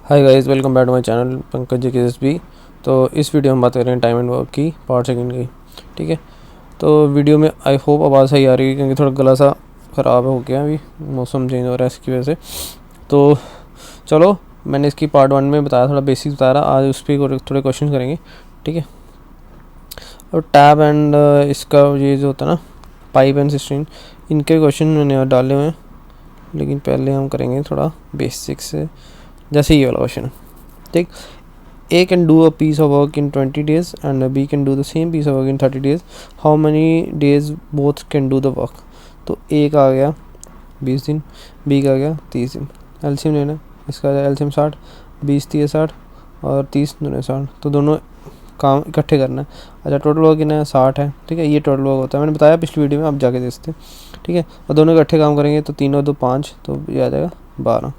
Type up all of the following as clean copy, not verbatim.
Hi guys, welcome back to my channel Pankaj ji के। तो इस वीडियो में बात कर रहे हैं टाइम एंड वर्क की पार्ट सेकंड की। ठीक है, तो वीडियो में आई होप आवाज़ सही आ रही है क्योंकि थोड़ा गला सा ख़राब हो गया, अभी मौसम चेंज हो रहा है इसकी वजह से। तो चलो, मैंने इसकी पार्ट 1 में बताया, थोड़ा बेसिक बताया रहा, आज उस पर थोड़े क्वेश्चन करेंगे। ठीक है, और टैब एंड इसका ये जो होता है ना, पाइप एंड सिस्टम, इनके क्वेश्चन मैंने डाले हुए हैं, लेकिन पहले हम करेंगे थोड़ा बेसिक से। जैसे ये वाला क्वेश्चन है, ठीक, A can do a piece of work in 20 days and B can do the same piece of work in 30 days. How many days both can do the work? तो A का आ गया 20 दिन, B का आ गया 30 दिन। LCM लेना है, इसका एलसीएम 60, 20 30 60 और 30 दूने 60, तो दोनों काम इकट्ठे करना है। अच्छा, टोटल वर्क कितना है? 60 है। ठीक है, ये टोटल वर्क होता है, मैंने बताया पिछली वीडियो में, आप जाके देखते। ठीक है, और दोनों इकट्ठे काम करेंगे तो 3 और 2 5, तो ये आ जाएगा 12,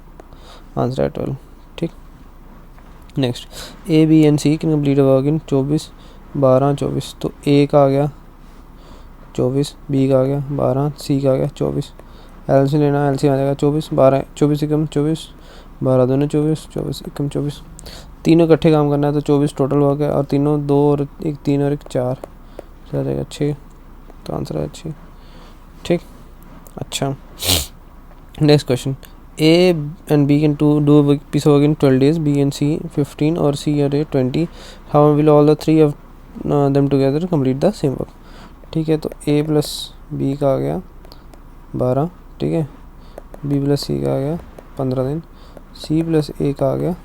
आंसर है 12। ठीक, next, A B and C can complete work in 24 12 24, तो ए का आ गया 24, बी का आ गया 12, सी का आ गया 24। एलसी लेना, एलसी आ जाएगा 24 12, 24 एकम 24, 12 दूने 24, 24 एकम 24, तीनों इकट्ठे काम करना है तो 24 टोटल वर्क है, और तीनों 2 और 1 3 और 1 4, आ जाएगा 6, तो आंसर है 6। ठीक, अच्छा, next question, A and B can do a piece of work in 12 days, B and C 15 और C और A 20. How will all the three of them together complete the same work? ठीक है, तो A plus B का आ गया 12, ठीक है, B plus C का आ गया 15 दिन, C प्लस A का आ गया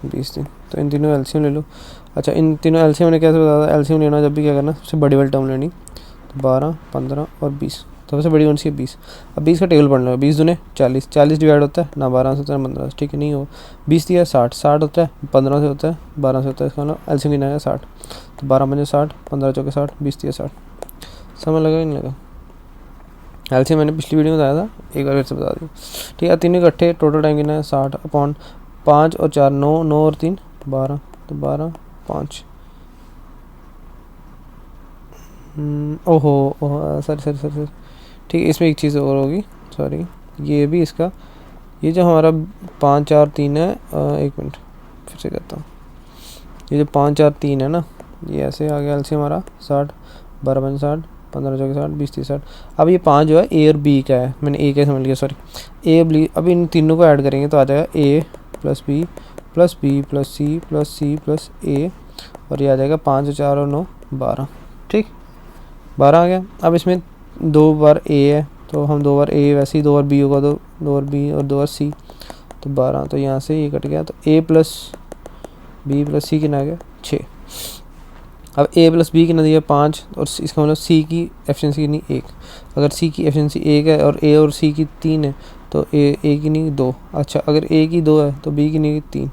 20 दिन। तो इन तीनों एलसीएम ले लो। अच्छा, इन तीनों एलसीएम ने कैसे बताया था? एलसीएम लेना जब भी क्या करना, सबसे बड़ी वाली टर्म लेनी, तो 12 15 और 20, तो सबसे बड़ी कौन सी है? 20। अब 20 का टेबल पढ़ना है, 20 दूने 40, 40 डिवाइड होता है ना 12 से होता है 15 से, ठीक है, नहीं हो। 20 दिया 60, 60 होता है 15 से होता है 12 से होता है, इसका मतलब एलसीएम लेना है 60, तो 12 पंजे 60, 15 चौके 60, 20 दिया 60। समझ लगा नहीं लगा? एलसीएम मैंने पिछली वीडियो में बताया था, एक बार फिर से बता दिया। ठीक है, तीनों इकट्ठे टोटल टाइम कितना है? 60 अपॉन 5 और 4 9, 9 और 3 12, तो 12 5। ओहो ओहो, सर ठीक है, इसमें एक चीज़ और होगी, सॉरी, ये भी इसका, ये जो हमारा 5 4 3 है, एक मिनट फिर से करता हूँ, ये जो 5 4 3 है ना, ये ऐसे आ गया एलसीएम हमारा 60, 12 5 60, 15 चौके 60, 20 30 60। अब ये 5 जो है ए और बी का है, मैंने ए का समझ लिया, सॉरी, ए बी। अब इन तीनों को ऐड करेंगे तो आ जाएगा A plus B plus B plus C plus C plus A, और ये आ जाएगा 5 और 4 और 9 12। ठीक, 12 आ गया। अब इसमें 2 बार ए है, तो हम 2 बार ए, वैसे ही 2 बार बी होगा तो 2 बार बी और 2 बार सी, तो 12, तो यहाँ से ये कट गया, तो ए प्लस बी प्लस सी कितना आ गया? 6। अब ए प्लस बी कितना दिया? 5, और इसका मतलब सी की एफिशिएंसी कितनी? 1। अगर सी की एफिशिएंसी 1 है और ए और सी की 3 है, तो ए की नहीं 2। अच्छा, अगर ए की 2 है तो बी की नहीं 3,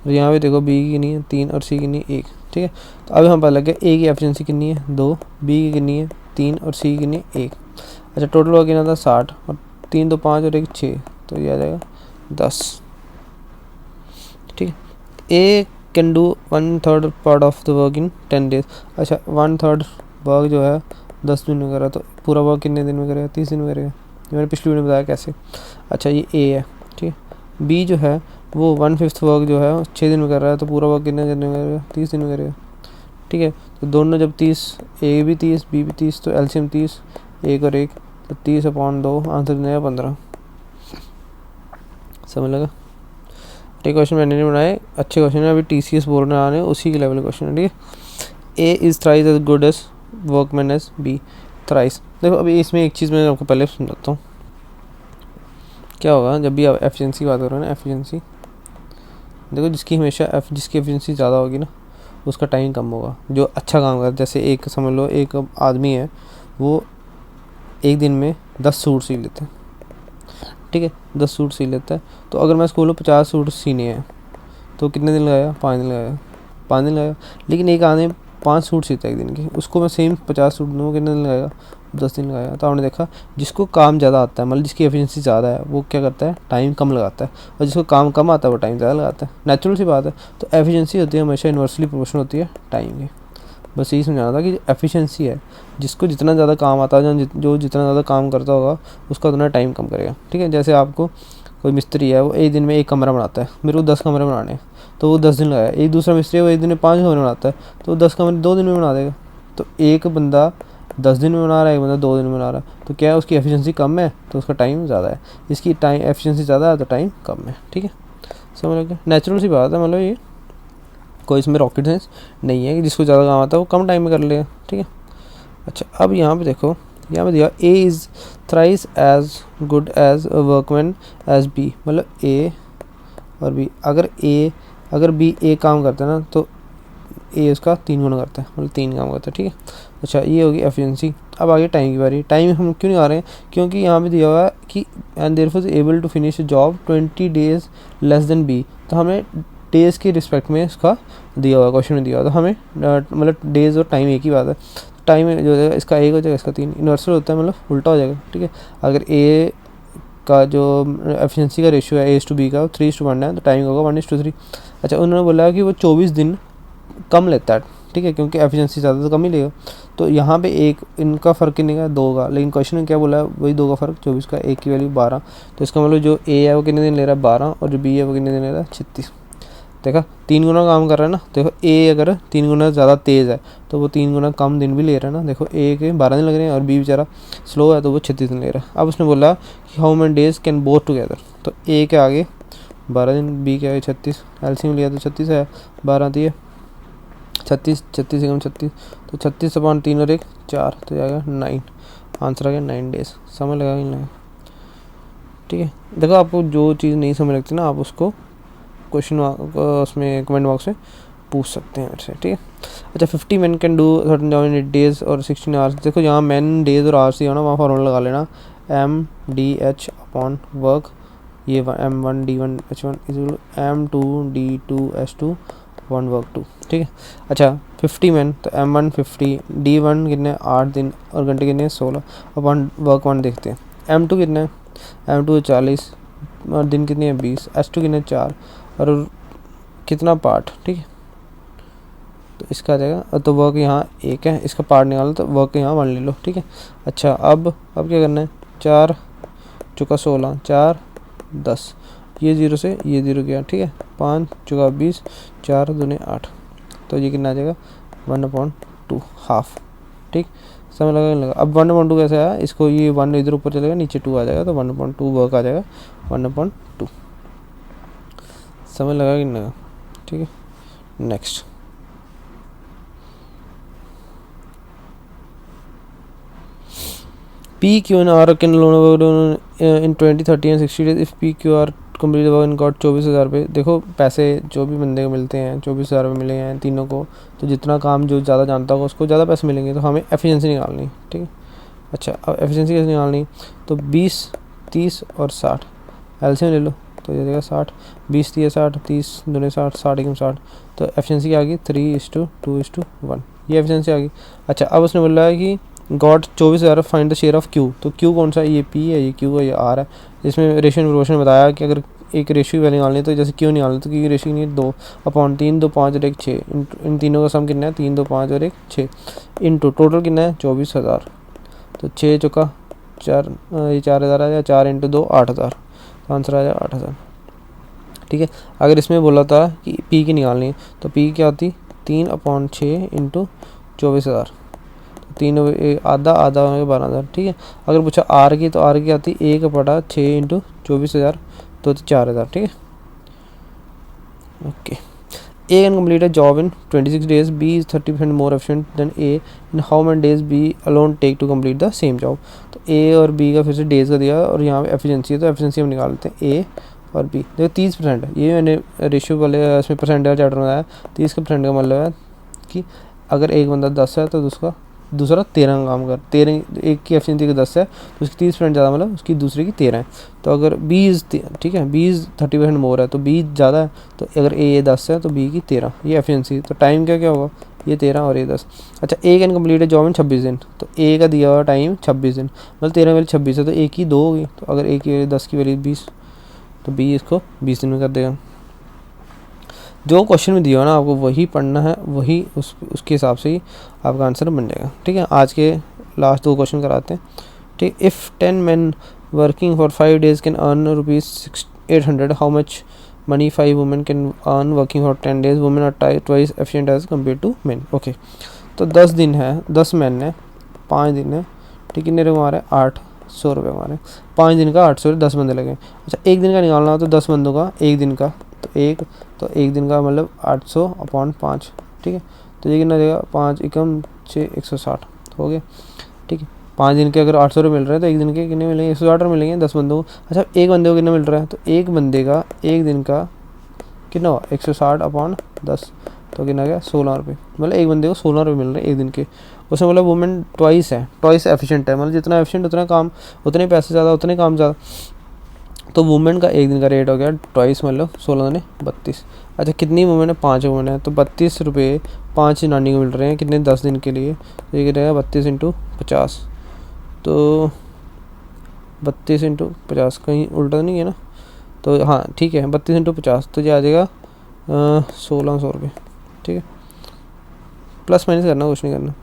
और यहाँ पे देखो बी की नहीं है 3 और सी की नहीं 1। ठीक है, तो अब हम पता लग गया ए की एफिशिएंसी कितनी है? 2, बी की कितनी है? 3 और सी की कितनी है? 1। अच्छा, टोटल वर्क कितना था? 60, और 3 2 5 और 1 6, तो ये आ जाएगा 10। ठीक है, A can do 1/3 part of the work in 10 days। अच्छा, 1/3 वर्क जो है 10 दिन में करा, तो पूरा वर्क कितने दिन में करेगा? 30 दिन में करेगा, ये मैंने पिछली वीडियो में बताया कैसे। अच्छा, ये ए है। ठीक है, बी जो है वो 1/5 वर्क जो है 6 दिन में कर रहा है, तो पूरा वर्क कितने दिन में करेगा? 30 दिन में करेगा। ठीक है, तो दोनों जब 30, ए भी 30 बी भी 30, तो एलसीएम 30, 1 और 1, तो 30/2, आंसर देगा 15। समझ लगा? ठीक, क्वेश्चन मैंने नहीं बनाए, अच्छे क्वेश्चन है, अभी टीसीएस बोलने आ रहे हैं उसी के लेवल क्वेश्चन है। ठीक है, A is thrice as good as workman as B. Thrice, देखो अभी इसमें एक चीज़ मैं आपको पहले समझाता हूँ। क्या होगा जब भी आप एफिशिएंसी की बात करो ना, एफिशिएंसी देखो, जिसकी एफिशिएंसी ज़्यादा होगी ना, उसका टाइम कम होगा। जो अच्छा काम करता है, जैसे एक समझ लो, एक आदमी है, वो एक दिन में 10 सूट सी लेते हैं। ठीक है, 10 सूट सी लेता है, तो अगर मैं स्कूल में 50 सूट सीने हैं, तो कितने दिन लगाया? 5 दिन लगाया, 5 दिन लगाया। लेकिन एक आदमी 5 सूट सीता है एक दिन की, उसको मैं सेम 50 सूट दूँ, कितने दिन लगाएगा? 10 दिन लगाया। तो आपने देखा, जिसको काम ज़्यादा आता है, मतलब जिसकी एफिशिएंसी ज़्यादा है, वो क्या करता है? टाइम कम लगाता है, और जिसको काम कम आता है वो टाइम ज़्यादा लगाता है। नेचुरल सी बात है। तो एफिशिएंसी होती है हमेशा इन्वर्सली प्रोपोर्शनल होती है टाइम की। बस यही समझाना था कि एफिशिएंसी है, जिसको जितना ज़्यादा काम आता है, जो जितना ज़्यादा काम करता होगा, उसका उतना टाइम कम करेगा। ठीक है, जैसे आपको कोई मिस्त्री है वो एक दिन में एक कमरा बनाता है, मेरे को 10 कमरे बनाने हैं तो वो 10 दिन लगाया। एक दूसरा मिस्त्री है वो एक दिन में 5 कमरे बनाता है तो वो 10 कमरे 2 दिन में बना देगा। तो एक बंदा 10 दिन में बना रहा है, एक बंदा 2 दिन में बना रहा है, तो क्या है उसकी एफिशिएंसी कम है तो उसका टाइम ज़्यादा है, इसकी टाइम एफिशिएंसी ज़्यादा है तो टाइम कम है। ठीक है, समझ लग गया, नेचुरल सी बात है, मतलब ये कोई इसमें रॉकेट साइंस नहीं है कि जिसको ज़्यादा काम आता है वो कम टाइम में कर लेगा। ठीक है, अच्छा अब यहाँ पे देखो, यहाँ पे दिया A is thrice as good as a workman as B, मतलब ए और बी, अगर बी ए काम करता है ना तो ए उसका 3 गुना करता है, मतलब 3 काम करता है। ठीक है, अच्छा ये होगी एफिशिएंसी। अब आगे टाइम की बारी। टाइम हम क्यों नहीं आ रहे हैं, क्योंकि यहाँ पे दिया हुआ है कि and therefore is able to finish job 20 days less than B, तो हमें डेज़ के रिस्पेक्ट में इसका दिया हुआ क्वेश्चन में दिया हुआ, तो हमें मतलब डेज़ और टाइम एक ही बात है, टाइम जो है इसका एक हो जाएगा, इसका 3, इन्वर्सल होता है मतलब उल्टा हो जाएगा। ठीक है, अगर ए का जो एफिशिएंसी का रेशियो है A/B का 3:1 है तो टाइम का होगा 1:3। अच्छा उन्होंने बोला कि वो 24 दिन कम लेता है। ठीक है, क्योंकि एफिशिएंसी ज़्यादा तो कम ही लेगा, तो यहाँ पे एक इनका फ़र्क कितने का 2 का, लेकिन क्वेश्चन में क्या बोला है वही 2 का फ़र्क 24 का, एक की वैल्यू 12, तो इसका मतलब जो ए है वो कितने दिन ले रहा है 12 और जो बी है वो कितने दिन ले रहा है 36। देखा 3 गुना काम कर रहा है ना, देखो ए अगर 3 गुना ज़्यादा तेज़ है तो वो 3 गुना कम दिन भी ले रहा है ना, देखो ए के 12 दिन लग रहे हैं और बी बेचारा स्लो है तो वो 36 दिन ले रहा है। अब उसने बोला कि how many days can both together, तो ए के आगे 12 दिन, बी के आगे 36, एलसीएम लिया तो 36 है, 12 दिए 36, 36 एकम 36, तो 36/3 और 1 4, तो जाएगा 9, आंसर आ गया 9 डेज। समझ लगा कि नहीं? ठीक है, देखो आपको जो चीज़ नहीं समझ लगती ना आप उसको क्वेश्चन उसमें कमेंट बॉक्स में पूछ सकते हैं मेरे से। ठीक है, अच्छा 50 man can do certain job in 8 days और 16 आवर्स। देखो यहाँ मैन डेज और आवर्स दिया ना, वहाँ फॉर्मूला लगा लेना MDH अपॉन वर्क, ये M1D1H1 is M2D2H2 upon work 2। ठीक है, अच्छा 50 मैन तो M1 50, D1 कितने 8 दिन और घंटे कितने 16 अपॉन वर्क 1 देखते हैं। M2 कितने हैं, M2 40 और दिन कितने हैं 20, H2 कितने 4 और कितना पार्ट। ठीक है, तो इसका आ जाएगा, तो वर्क यहाँ 1 है, इसका पार्ट निकालो तो वर्क यहाँ 1 ले लो। ठीक है, अच्छा अब क्या करना है, 4 चुका 16, 4 10, ये 0 से ये 0 गया। ठीक है, 5 चुका 20, 4 दूने 8, तो ये कितना आ जाएगा 1/2 हाफ। ठीक, समझ लगा। अब 1/2 कैसे आया, इसको ये 1 इधर ऊपर चलेगा नीचे 2 आ जाएगा, तो 1/2 वर्क आ जाएगा 1/2। समझ लगा कि नहीं? ठीक है, next PQ&R can loan in 20, 30 and 60 days if PQR complete work in got 24,000 रुपये। देखो पैसे जो भी बंदे को मिलते हैं 24,000 रुपये मिले हैं तीनों को, तो जितना काम जो ज़्यादा जानता होगा उसको ज़्यादा पैसे मिलेंगे, तो हमें एफिशिएंसी निकालनी। ठीक है, अच्छा अब एफिशिएंसी कैसे निकालनी, तो 20, 30 और 60 एलसीएम ले लो, तो ये देगा 60, 20 30 60, 30 दूने 60, 60 एकम 60, तो एफिशिएंसी आ गई 3:2:1, ये एफिशिएंसी आ गई। अच्छा अब उसने बोला है कि got 24,000 find the share of Q, तो क्यू कौन सा है, ये पी है, ये क्यू है, ये आर है। इसमें रेशियो प्रोपोर्शन बताया कि अगर एक रेशियो वैल्यू निकालनी है तो जैसे क्यू निकालना तो क्यू रेशियो नहीं है 2/3, 2 5 और 1 6, इन तीनों का सम कितना है 3 2 5 और 1 6, इनटू टोटल कितना है 24,000, तो 6 चौका 4, ये 4,000 आ जाएगा, 4 × 2 8,000, तो आंसर आ जाएगा 8,000। ठीक है, अगर इसमें बोला था कि पी की निकालनी है तो पी क्या होती 3/6 × 24,000, 3 आधा 12,000। ठीक है, अगर पूछा आर की तो आर की आती 1/6 × 24,000, तो 4,000। ठीक है, okay. A can complete a job in 26 days. B is 30% more efficient than A. In how many days B alone take to complete the same job? तो A और B का फिर से डेज का दिया और यहाँ पे एफिशिएंसी है, तो एफिशिएंसी हम निकाल लेते हैं A और B। देखो 30% है, ये मैंने रेशियो वाले इसमें परसेंट का चैप्टर बनाया। 30 का परसेंट का मतलब है कि अगर एक बंदा 10 है तो दूसरा 13 का काम कर, 13 एक की एफिशिएंसी का 10 है तो उसकी 30% ज़्यादा, मतलब उसकी दूसरे की 13 है। तो अगर ठीक है B 30% मोर है तो B ज़्यादा है, तो अगर A 10 है तो B की 13, ये एफिशिएंसी। तो टाइम क्या होगा, ये 13 और ये 10। अच्छा A can complete A job in 26 दिन, तो A का दिया हुआ टाइम 26 दिन, मतलब 13 वैल्यू 26 है तो A की 2 होगी, तो अगर A की 10 की वैल्यू 20 तो B इसको 20 दिन में कर देगा। जो क्वेश्चन में दिया हो ना आपको वही पढ़ना है, वही उसके हिसाब से ही आपका आंसर बन जाएगा। ठीक है, आज के लास्ट 2 क्वेश्चन कराते हैं। ठीक, if 10 men working for 5 days can earn 800 how much money 5 women can earn working for 10 days, women are twice efficient as compare to men. Okay, तो 10 दिन है, 10 मैन है, 5 दिन है, ठीक, कितने रुपये हमारे 800 रुपये हमारे, 5 दिन का 800, 10 बंदे लगे। अच्छा, एक दिन का निकालना हो तो 10 बंदों का एक दिन का, तो एक दिन का मतलब 800 अपॉन 5, ठीक है। तो ये कितना देगा, 5 एकम 6, 160 हो गया, ठीक है। 5 दिन के अगर 800 रुपये मिल रहे हैं तो एक दिन के कितने मिलेंगे, 160 रुपये मिलेंगे 10 बंदों को। अच्छा, एक बंदे को कितना मिल रहा है, तो एक बंदे का एक दिन का कितना हुआ, 160 अपॉन 10, तो कितना गया 16 रुपये, मतलब एक बंदे को 16 रुपये मिल रहे हैं एक दिन के। उसमें मतलब वुमेन ट्वाइस है, ट्वाइस एफिशिएंट है, मतलब जितना एफिशिएंट उतना काम, उतने पैसे ज़्यादा, उतने काम ज़्यादा। तो वुमेन का एक दिन का रेट हो गया ट्वाइस, मतलब 16 ने 32। अच्छा, कितनी वुमेन है, 5 वुमेन है, तो 32 रुपये 5 नानी को मिल रहे हैं कितने, 10 दिन के लिए। तो ये रहेगा 32 × 50, तो 32 × 50 कहीं उल्टा नहीं है ना, तो हाँ ठीक है, 32 × 50, तो ये आ जाएगा 1600 रुपये, ठीक है। प्लस माइनस करना, कुछ नहीं करना।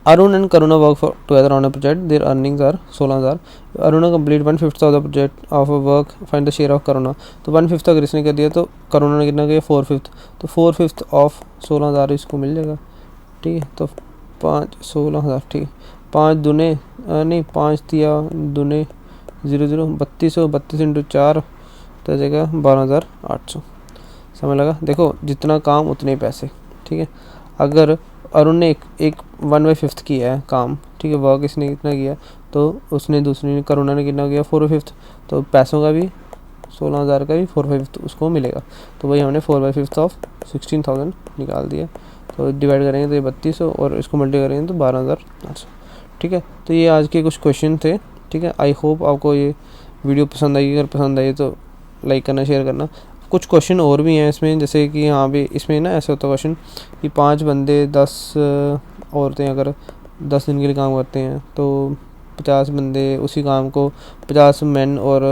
Arun and Karuna work together on a project. Their earnings are 16,000. Aruna complete 1/5 of the project of a work. Find the share of Karuna. तो 1/5 अगर इसने कर दिया तो करुणा ने कितना किया, 4/5, तो 4/5 ऑफ 16,000 इसको मिल जाएगा, ठीक है। तो 16,000, ठीक है। 5 दूने नहीं, 5 दिया दूने 0 32 × 4 तो जाएगा 12,800, समझ लगा। देखो, जितना काम उतने पैसे, ठीक है। अगर अरुण ने एक 1/5 किया है काम, ठीक है, वर्क इसने कितना किया, तो उसने दूसरी करुणा ने कितना किया, 4/5, तो पैसों का भी 16,000 का भी 4/5 उसको मिलेगा। तो वही हमने 4/5 ऑफ 16,000 निकाल दिया। तो डिवाइड करेंगे तो ये 3200 और इसको मल्टीप्लाई करेंगे तो 12,800, ठीक है। तो ये आज के कुछ क्वेश्चन थे, ठीक है। आई होप आपको ये वीडियो पसंद आई। अगर पसंद आई तो लाइक करना, शेयर करना। कुछ क्वेश्चन और भी हैं इसमें, जैसे कि यहाँ पे इसमें ना ऐसा होता है क्वेश्चन कि 5 बंदे 10 औरतें अगर 10 दिन के लिए काम करते हैं तो 50 बंदे उसी काम को, 50 मैन और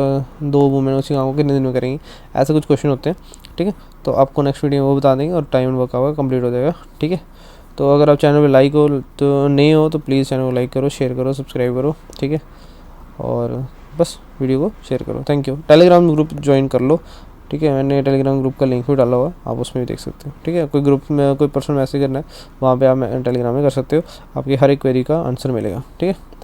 2 वुमेन उसी काम को कितने दिन में करेंगे, ऐसे कुछ क्वेश्चन होते हैं, ठीक है। तो आपको नेक्स्ट वीडियो में वो बता देंगे और टाइम वर्क आवर कंप्लीट हो जाएगा, ठीक है। तो अगर आप चैनल पे लाइक हो तो नए हो तो प्लीज़ चैनल को लाइक करो, शेयर करो, सब्सक्राइब करो, ठीक है। और बस वीडियो को शेयर करो। Thank you. Telegram group join कर लो, ठीक है। मैंने टेलीग्राम ग्रुप का लिंक भी डाला हुआ है, आप उसमें भी देख सकते हो, ठीक है। कोई ग्रुप में कोई पर्सनल मैसेज करना है, वहाँ पे आप टेलीग्राम में कर सकते हो, आपकी हर एक क्वेरी का आंसर मिलेगा, ठीक है।